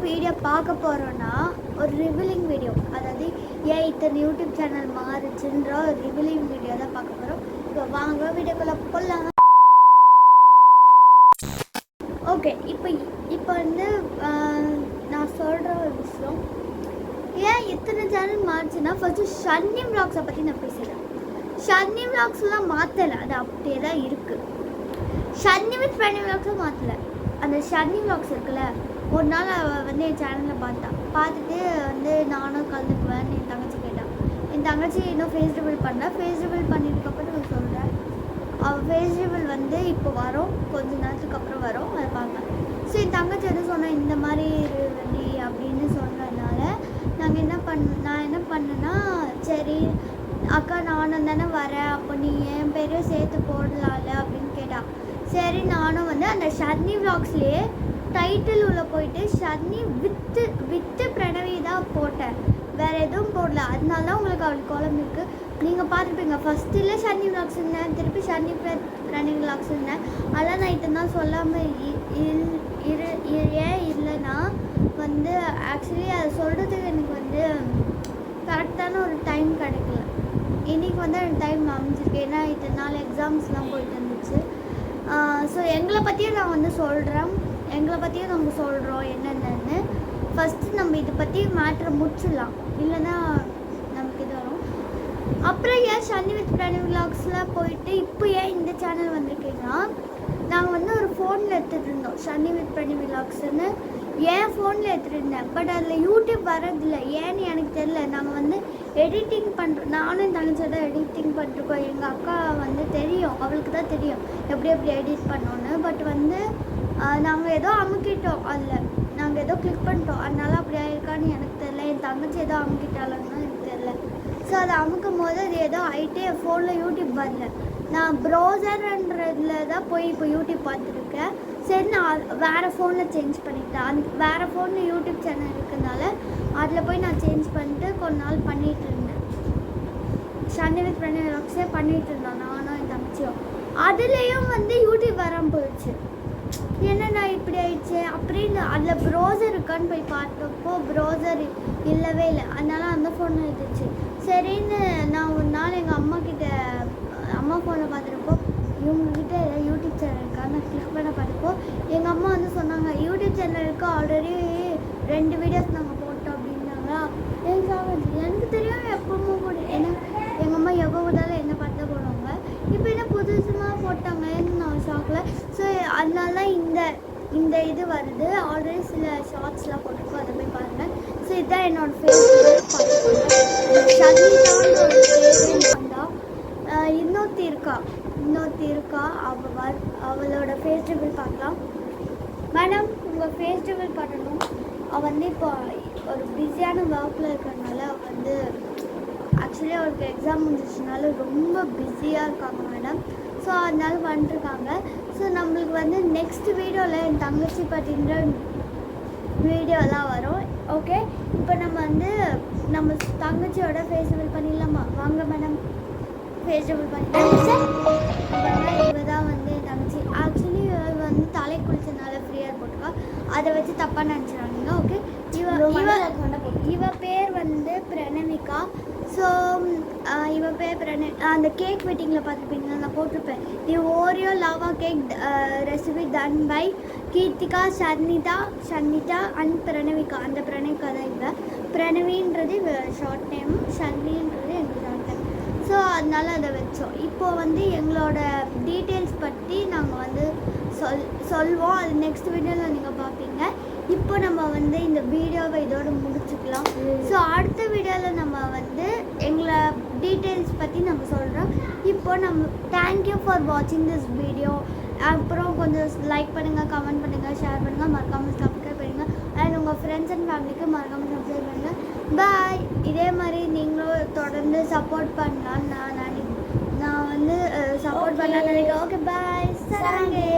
Video பார்க்க போகிறோன்னா ஒரு ரிவிலிங் வீடியோ, அதாவது ஏன் இத்தனை யூடியூப் சேனல் மாறுச்சுன்ற ஒரு ரிவிலிங் வீடியோ தான் பார்க்க போகிறோம். இப்போ வாங்க வீடியோக்குள்ளே போகலாம். ஓகே, இப்போ வந்து நான் சொல்கிற ஒரு விஷயம், ஏன் இத்தனை சேனல் மாறுச்சுன்னா ஃபஸ்ட்டு ஷன்னி விலாக்ஸை பற்றி நான் பேசுகிறேன். ஷன்னி விலாக்ஸ்லாம் மாற்றலை, அது அப்படியே தான் இருக்குது. ஷன்னி வித் ப்ரணி விலாக்ஸும் மாற்றலை. அந்த ஷன்னி விலாக்ஸ் இருக்குல்ல, ஒரு நாள் அவள் வந்து என் சேனலில் பார்த்துட்டு வந்து நானும் கலந்துக்குவேன் என் தங்கச்சி கேட்டான். என் தங்கச்சி இன்னும் ஃபேஸ் ரிவீல் பண்ணல. ஃபேஸ் ரிவீல் பண்ணிட்டுக்கப்புறம் நான் சொல்கிறேன். அவள் ஃபேஸ் ரிவீல் வந்து இப்போ வரும், கொஞ்ச நேரத்துக்கு அப்புறம் வரும், அதை பார்ப்பேன். ஸோ என் தங்கச்சி வந்து சொன்னேன் இந்த மாதிரி ரெடி அப்படின்னு சொன்னதுனால நான் என்ன பண்ணேன்னா, சரி அக்கா நானும் தானே வரேன், அப்போ நீ என் பேரையும் சேர்த்து போடலாம்ல அப்படின்னு கேட்டான். சரி நானும் வந்து அந்த ஷன்னி விலாக்ஸ்லேயே டைட்டில் உள்ள போயிட்டு ஷன்னி வித்து பிரணவி தான் போட்டேன், வேறு எதுவும் போடல. அதனால தான் உங்களுக்கு அவளுக்கு குழம்பு இருக்குது. நீங்கள் பார்த்துருப்பீங்க, ஃபஸ்ட்டில் ஷன்னி விலாக்ஸ் இருந்தேன், திருப்பி ஷன்னி பிரணவி விலாக்ஸ் இருந்தேன். அதெல்லாம் நான் இத்தனை நாள் சொல்லாமல் ஏன் இல்லைன்னா வந்து ஆக்சுவலி அதை சொல்கிறதுக்கு எனக்கு வந்து கரெக்டான ஒரு டைம் கிடைக்கல. இன்றைக்கி வந்து எனக்கு டைம் அமைஞ்சிருக்கு, ஏன்னா இத்தனை நாள் எக்ஸாம்ஸ்லாம் போயிட்டு இருந்துச்சு. ஸோ எங்களை பற்றியும் நான் வந்து சொல்கிறேன், நாங்கள் சொல்கிறோம் என்னென்னு. ஃபஸ்ட்டு நம்ம இதை பற்றி மேட்ரை முடிச்சிடலாம், இல்லைன்னா நமக்கு இது வரும். அப்புறம் ஏன் ஷன்னி வித் ப்ரணி விலாக்ஸில் போயிட்டு இப்போ ஏன் இந்த சேனல் வந்திருக்கீங்கன்னா, நாங்கள் வந்து ஒரு ஃபோனில் எடுத்துகிட்டு இருந்தோம் ஷன்னி வித் ப்ரணி விலாக்ஸ்ன்னு. ஏன் ஃபோனில் எடுத்துகிட்டு இருந்தேன், பட் அதில் யூடியூப் வரதில்லை. ஏன்னு எனக்கு தெரியல. நாங்கள் வந்து எடிட்டிங் பண்ணுறோம், நானும் என் தங்கச்சியோட எடிட்டிங் பண்ணிருக்கோம். எங்கள் அக்கா வந்து தெரியும், அவளுக்கு தான் தெரியும் எப்படி எடிட் பண்ணோன்னு. பட் வந்து நாங்கள் ஏதோ அமுக்கிட்டோம், அதில் நாங்கள் ஏதோ கிளிக் பண்ணிட்டோம், அதனால அப்படி ஆயிருக்கான்னு எனக்கு தெரியல. என் தங்கச்சி ஏதோ அமுக்கிட்டாலுன்னு எனக்கு தெரியல. ஸோ அதை அமுக்கும் போது அது ஏதோ ஆகிட்டே ஃபோனில் யூடியூப் வரல. நான் ப்ரௌசர்ன்றதுல தான் போய் இப்போ யூடியூப் பார்த்துருக்கேன். சரி நான் வேறு ஃபோனில் சேஞ்ச் பண்ணிட்டேன். வேறு ஃபோனில் யூடியூப் சேனல் இருக்கிறதுனால அதில் போய் நான் சேஞ்ச் பண்ணிட்டு கொஞ்ச நாள் பண்ணிகிட்டு இருந்தேன். ஷன்னி வித் ப்ரணி விலாக்ஸே பண்ணிகிட்டு இருந்தோம் நானும் என் தங்கச்சியும். அதுலேயும் வந்து யூடியூப் வராமல் போயிடுச்சு. என்னண்ணா இப்படி ஆயிடுச்சு அப்படின்னு அதில் ப்ரௌசர் இருக்கான்னு போய் பார்த்தப்போ ப்ரௌசர் இல்லவே இல்லை. அதனால அந்த ஃபோனில் இருந்துச்சு. சரின்னு நான் ஒரு நாள் எங்கள் அம்மா ஃபோனில் பார்த்துருப்போ இவங்ககிட்ட ஏதாவது யூடியூப் சேனல் இருக்கான்னு நான் கிளிக் பண்ண பார்த்தப்போ எங்கள் அம்மா வந்து சொன்னாங்க, யூடியூப் சேனலுக்கு ஆல்ரெடி 2 வீடியோஸ் நாங்கள் போட்டோம் அப்படின்னாங்களா. எனக்கு தெரியும் எப்பவும் கூட, ஏன்னா எங்கள் அம்மா எவ்வளோ விடாலும் என்ன பார்த்து தான் போடுவாங்க. இப்போ என்ன புதுசுமாக போட்டாங்கன்னு நான் ஷாக்கில். ஸோ அதனால தான் இந்த இது வருது. ஆல்ரெடி சில ஷார்ட்ஸ்லாம் போட்டிருக்கோம், அதை போய் பாருங்கள். ஸோ இதுதான் என்னோடய ஃபேஸ்புக் ஷன்னிதான்னு ஒரு பேர் வந்தால் இன்னொருத்தி இருக்கா அவளோட ஃபேஸ் ரிவீல் பார்க்கலாம். மேடம் உங்கள் ஃபேஸ் ரிவீல் பண்ணணும். அவள் வந்து இப்போ ஒரு பிஸியான ஒர்க்கில் இருக்கிறதுனால அவள் வந்து ஆக்சுவலி அவளுக்கு எக்ஸாம் முடிஞ்சிச்சுனால ரொம்ப பிஸியாக இருக்காங்க மேடம். ஸோ அதனால வந்துருக்காங்க. ஸோ நம்மளுக்கு வந்து நெக்ஸ்ட் வீடியோவில் என் தங்கச்சி பற்றின்ற வீடியோலாம் வரும். ஓகே, இப்போ நம்ம தங்கச்சியோட ஃபேஸ் ரிவீல் பண்ணிடலாமா? வாங்க மேடம், ஃபேஸ் ரிவீல் பண்ணிடலாம். இவ தான் வந்து என் தங்கச்சி. ஆக்சுவலி இவள் வந்து தலை குளிச்சதுனால ஃப்ரீயாக போட்டுருக்கா, அதை வச்சு தப்பாக நினச்சிடாதீங்க. ஓகே, இவ பேர் வந்து பிரணவிகா. ஸோ இவ பேர் அந்த கேக் வெட்டிங்கில் பார்த்துருப்பீங்களா, நான் போட்டிருப்பேன். The Oreo lava cake recipe done by Keerthika Shannitha and Pranavika. அந்த பிரணவிகா தான் இவ. பிரணவின்றது ஷார்ட் நேம், ஷன்னின்றது எங்கள் ஷார்ட் நேம். ஸோ அதனால அதை வச்சோம். இப்போது வந்து எங்களோட டீட்டெயில்ஸ் பற்றி நாங்கள் வந்து சொல்வோம். அது நெக்ஸ்ட் வீடியோவில் நீங்கள் பார்ப்பீங்க. இப்போ நம்ம வந்து இந்த வீடியோவை இதோடு முடிச்சுக்கலாம். ஸோ அடுத்த வீடியோவில் நம்ம வந்து எங்களை டீட்டெயில்ஸ் பற்றி நம்ம சொல்கிறோம். இப்போ நம்ம தேங்க்யூ ஃபார் வாட்சிங் திஸ் வீடியோ. அப்புறம் கொஞ்சம் லைக் பண்ணுங்கள், கமெண்ட் பண்ணுங்கள், ஷேர் பண்ணுங்கள், மறக்காமல் சப்ஸ்கிரைப் பண்ணுங்கள். அண்ட் உங்கள் ஃப்ரெண்ட்ஸ் அண்ட் ஃபேமிலிக்கு மறக்காமல் சப்ஸ்கிரைப் பண்ணுங்கள். பாய். இதே மாதிரி நீங்களும் தொடர்ந்து சப்போர்ட் பண்ணலான்னு நான் வந்து சப்போர்ட் பண்ணலான்னு நினைக்கிறேன். Okay bye, சரங்கே.